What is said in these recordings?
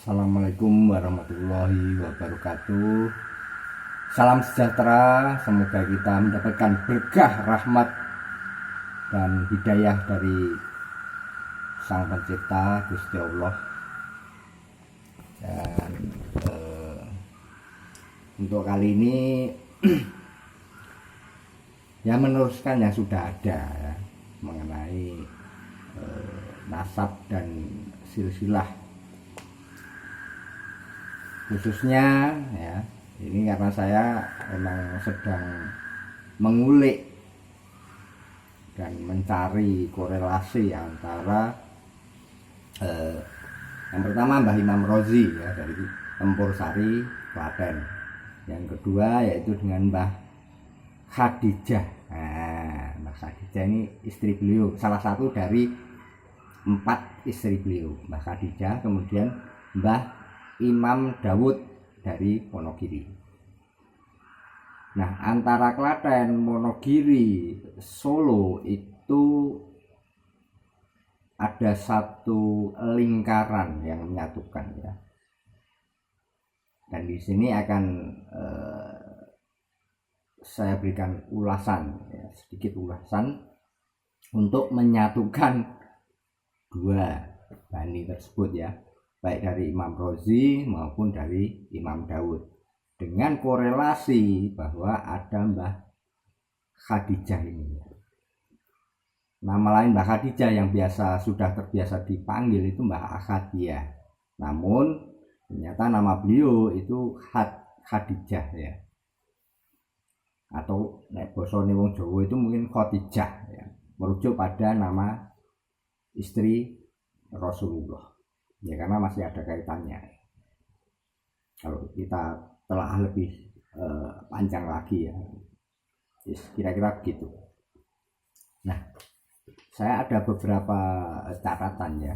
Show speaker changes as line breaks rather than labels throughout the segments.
Assalamualaikum warahmatullahi wabarakatuh. Salam sejahtera, semoga kita mendapatkan berkah, rahmat, dan hidayah dari Sang Pencipta Gusti Allah. Dan untuk kali ini ya meneruskan yang sudah ada ya, mengenai nasab dan silsilah, khususnya ya ini karena saya memang sedang mengulik dan mencari korelasi antara yang pertama Mbah Imam Rozi ya dari Tempur Sari, Klaten. Yang kedua yaitu dengan Mbah Khadijah. Nah, Mbah Khadijah ini istri beliau, salah satu dari 4 istri beliau, Mbah Khadijah, kemudian Mbah Imam Dawud dari Wonogiri. Nah, antara Klaten, Wonogiri, Solo itu ada satu lingkaran yang menyatukan ya. Dan di sini akan saya berikan ulasan ya, sedikit ulasan untuk menyatukan dua bani tersebut ya, baik dari Imam Rozi maupun dari Imam Dawud, dengan korelasi bahwa ada Mbah Khadijah ini. Nama lain Mbah Khadijah yang sudah terbiasa dipanggil itu Mbah Ahadiyah, namun ternyata nama beliau itu Khadijah ya, atau nek basa wong Jawa itu mungkin Khadijah ya, merujuk pada nama istri Rasulullah ya, karena masih ada kaitannya. Kalau kita telah lebih panjang lagi ya, kira-kira begitu. Nah, saya ada beberapa catatan ya.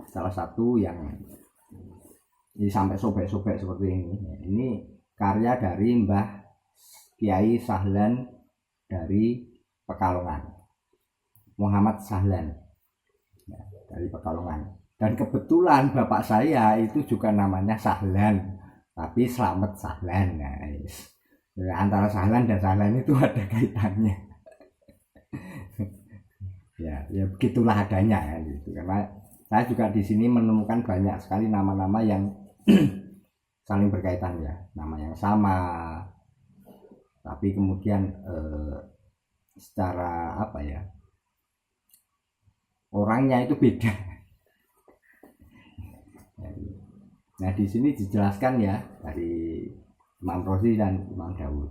Salah satu yang ini sampai sobek-sobek seperti ini. Ini karya dari Mbah Kiai Sahlan dari Pekalongan, Muhammad Sahlan ya, dari Pekalongan. Dan kebetulan bapak saya itu juga namanya Sahlan, tapi Slamet Sahlan. Nah, antara Sahlan dan Sahlan itu ada kaitannya. ya begitulah adanya ya, gitu. Karena saya juga di sini menemukan banyak sekali nama-nama yang saling berkaitan ya, nama yang sama, tapi kemudian secara apa ya, orangnya itu beda. Nah, di sini dijelaskan ya dari Imam Rozi dan Imam Dawud.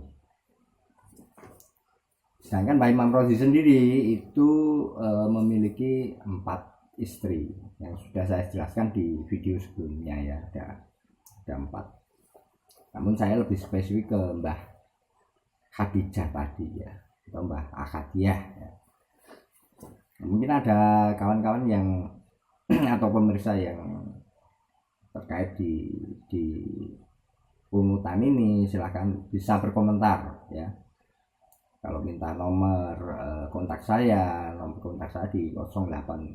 Sedangkan Mbah Imam Rozi sendiri itu memiliki 4 istri yang sudah saya jelaskan di video sebelumnya ya, ada 4. Namun saya lebih spesifik ke Mbah Khadijah tadi ya, atau Mbah Ahadiyah ya. Mungkin ada kawan-kawan yang atau pemirsa yang terkait di pungutan ini, silahkan bisa berkomentar ya. Kalau minta nomor kontak saya di 081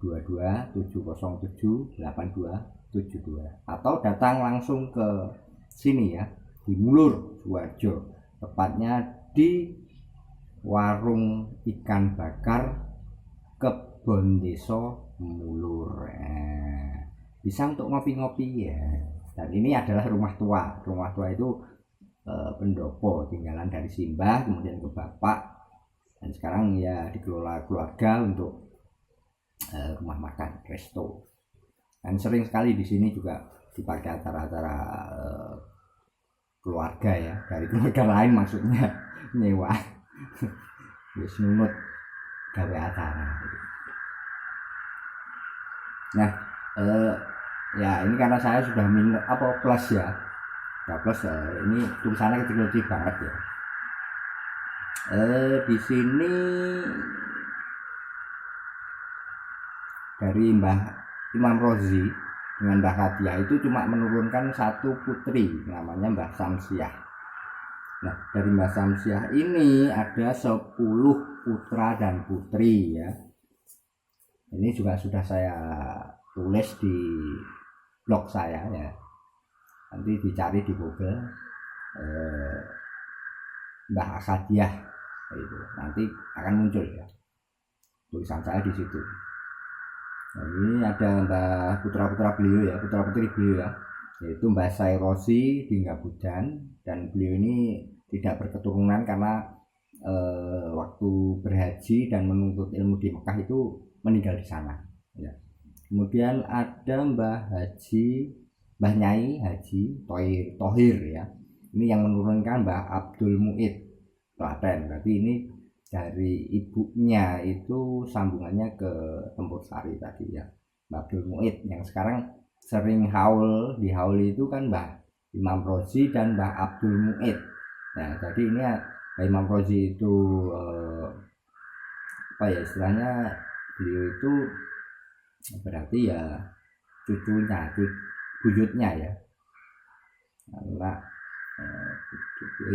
22 707 8272, atau datang langsung ke sini ya, di Mulur Sukoharjo, tepatnya di warung ikan bakar Kebon Desa Mulur. Bisa untuk ngopi-ngopi ya. Dan ini adalah rumah tua itu pendopo tinggalan dari simbah kemudian ke bapak, dan sekarang ya dikelola keluarga untuk rumah makan, resto. Dan sering sekali di sini juga dipakai acara-acara keluarga ya, dari keluarga lain maksudnya, nyewa wis nunut gawe acara. Nah, ya ini karena saya sudah plus ya, ini tulisannya kecil-kecil banget ya. Di sini dari Mbah Imam Rozi dengan Mbah Khadijah itu cuma menurunkan 1 putri namanya Mbah Samsiah. Nah, dari Mbah Samsiah ini ada 10 putra dan putri ya. Ini juga sudah saya tulis di blog saya ya, nanti dicari di Google Mbah Akadiah itu nanti akan muncul ya tulisan saya di situ. Nah, ini ada Mbah putra-putra beliau ya, putra-putri beliau ya, yaitu Mbah Sairosi di Ngabudan, dan beliau ini tidak berketurunan karena waktu berhaji dan menuntut ilmu di Mekah itu meninggal di sana ya. Kemudian ada Mbah Nyai Haji Tohir ya, ini yang menurunkan Mbah Abdul Muid Klaten. Berarti ini dari ibunya itu sambungannya ke Tempur Sari tadi ya, Mbah Abdul Muid yang sekarang sering di haul itu kan Mbah Imam Rozi dan Mbah Abdul Muid. Nah, jadi ini Mbah Imam Rozi itu apa ya istilahnya, beliau itu berarti ya cucunya, buyutnya ya, karena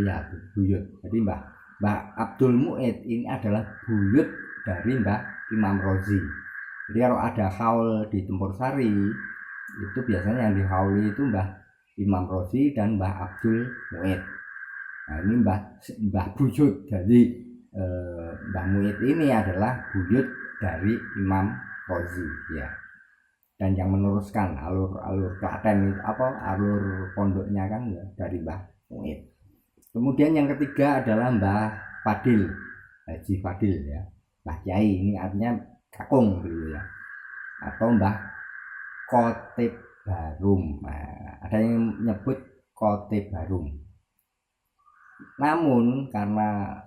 ya buyut. Jadi Mbah Abdul Muid ini adalah buyut dari Mbah Imam Rozi. Jadi kalau ada haul di Tempur Sari itu biasanya yang dihauli itu Mbah Imam Rozi dan Mbah Abdul Muid. Nah ini Mbah buyut, jadi Mbah Muid ini adalah buyut dari Imam Rozi ya, dan yang meneruskan alur Klaten alur pondoknya kan ya dari Mbah Muid. Kemudian yang ketiga adalah Mbah Fadil, Haji Fadil ya, Mbah Kiai, ini artinya kakung dulu ya, atau Mbah Kotib Barum. Nah, ada yang menyebut Kotib Barum, namun karena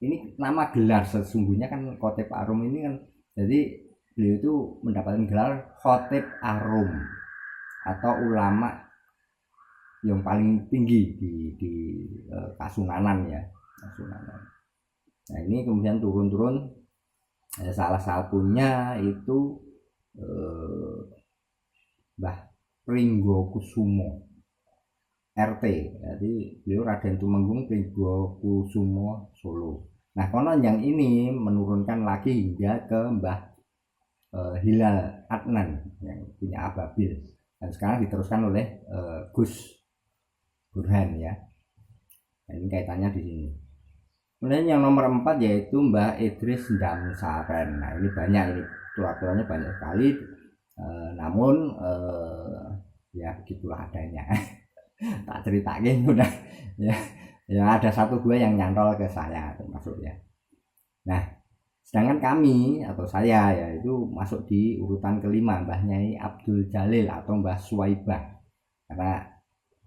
ini nama gelar sesungguhnya kan Kotib Arum ini kan, jadi beliau itu mendapatkan gelar Khotib Arum atau ulama yang paling tinggi di Kasunanan ya, Kasunanan. Nah ini kemudian turun salah satunya itu Mbah Pringgokusumo RT, jadi beliau Raden Tumenggung Pringgokusumo Solo. Nah konon yang ini menurunkan lagi hingga ke Mbah Hilal Adnan yang punya Ababil, dan sekarang diteruskan oleh Gus Burhan ya. Nah, ini kaitannya di sini. Kemudian yang nomor 4 yaitu Mbah Idris Damsaren. Nah ini banyak, ini aturannya banyak sekali, namun ya begitulah adanya. Tak ceritakin udah ya, ada 1-2 yang nyantol ke saya termasuk ya. Nah sedangkan kami atau saya ya itu masuk di urutan kelima, Mbah Nyai Abdul Jalil atau Mbah Suwaibah, karena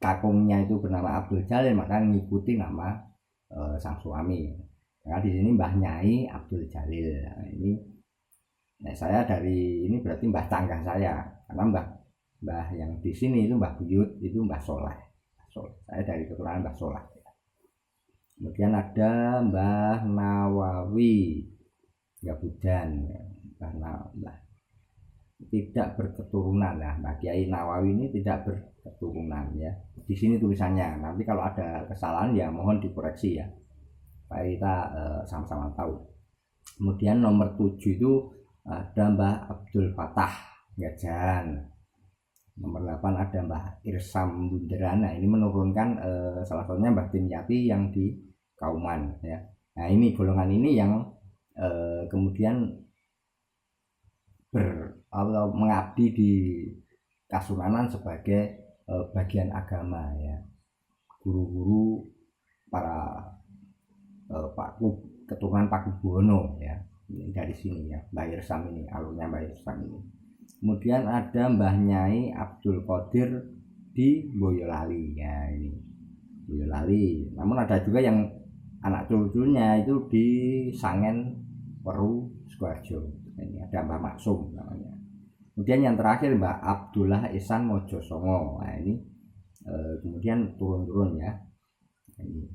kakungnya itu bernama Abdul Jalil maka ngikuti nama sang suami. Nah di sini Mbah Nyai Abdul Jalil. Nah, ini saya dari ini berarti Mbah Canggah saya, karena Mbah yang di sini itu Mbah Buyut itu Mbah Soleh. Saya dari keturunan Mbah Soleh. Kemudian ada Mbah Nawawi Ngabudan, Mbah tidak berketurunan. Nah Mbah Kiai Nawawi ini tidak berketurunan ya. Di sini tulisannya. Nanti kalau ada kesalahan ya mohon dikoreksi ya, supaya kita sama-sama tahu. Kemudian nomor 7 itu ada Mbah Abdul Fatah Gajan. Nomor 8 ada Mbah Irsam Bunderan. Nah ini menurunkan salah satunya Mbah Dimyati yang di Kauman ya. Nah ini golongan ini yang kemudian mengabdi di Kasunanan sebagai bagian agama ya, guru-guru para keturunan Pakubuwono ya, ini dari sini ya Mbah Irsam ini, alurnya Mbah Irsam ini. Kemudian ada Mbah Nyai Abdul Qadir di Boyolali ya, ini Boyolali. Namun ada juga yang anak cucunya itu di Sangen Peru Sukoharjo. Ini ada Mbah Maksum namanya. Kemudian yang terakhir Mbah Abdullah Ihsan Mojosongo. Nah ini kemudian turun-turun ya. Ini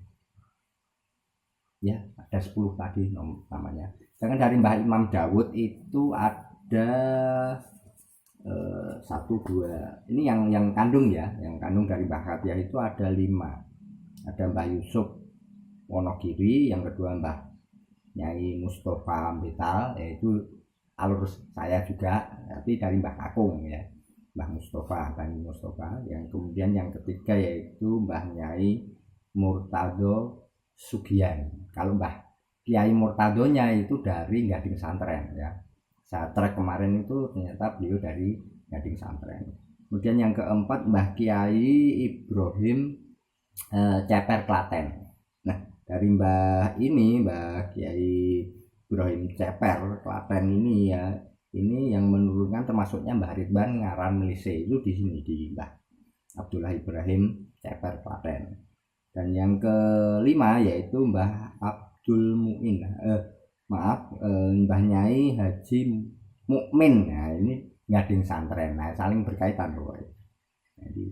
ya ada 10 tadi namanya. Sedangkan dari Mbah Imam Dawud itu ada 1, 2. Ini yang kandung ya, yang kandung dari Mbah Khatiah itu ada 5. Ada Mbah Yusuf Wonogiri, yang kedua Mbah Nyai Mustafa Betal, yaitu alur saya juga, tapi dari Mbah Kakung ya, Mbah Mustafa, Bani Mustafa. Yang kemudian yang ketiga yaitu Mbah Nyai Murtado Sugian. Kalau Mbah Kiai Murtadonya itu dari Gading Santren ya. Saya trek kemarin itu ternyata beliau dari Gading Santren. Kemudian yang keempat Mbah Kiai Ibrahim Ceper Klaten. Nah, dari Mbah Kiai Ibrahim Ceper Klaten ini ya, ini yang menurunkan termasuknya Mbah Ridwan Ngaran Melise itu di sini di Mbah Abdullah Ibrahim Ceper Klaten. Dan yang kelima yaitu Mbah Abdul Muin, Mbah Nyai Haji Mukmin. Nah, ini Gading Santren. Nah, saling berkaitan loh. Jadi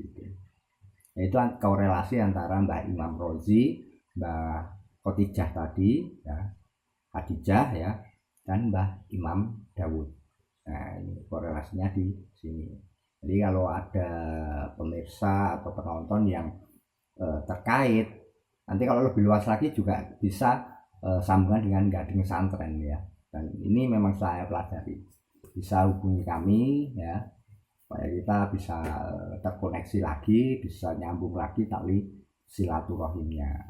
itu korelasi antara Mbah Imam Rozi, Mbah Khotijah tadi ya, Khadijah ya, dan Mbah Imam Dawud. Nah, ini korelasinya di sini. Jadi kalau ada pemirsa atau penonton yang terkait, nanti kalau lebih luas lagi juga bisa sambungan dengan Gading Santren ya. Dan ini memang saya pelajari. Bisa hubungi kami ya, supaya kita bisa terkoneksi lagi, bisa nyambung lagi tali silaturahimnya.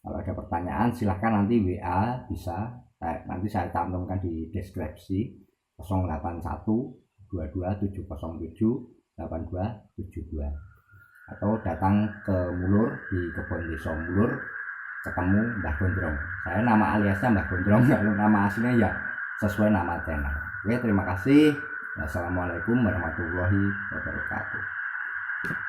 Kalau ada pertanyaan silahkan nanti WA, bisa nanti saya cantumkan di deskripsi 081 22 707 8272, atau datang ke Mulur di Kebon Desa Mulur, ketemu Mbah Gondrong. Saya nama aliasnya Mbah Gondrong, kalau nama aslinya ya sesuai nama channel. Oke, terima kasih. Wassalamualaikum warahmatullahi wabarakatuh.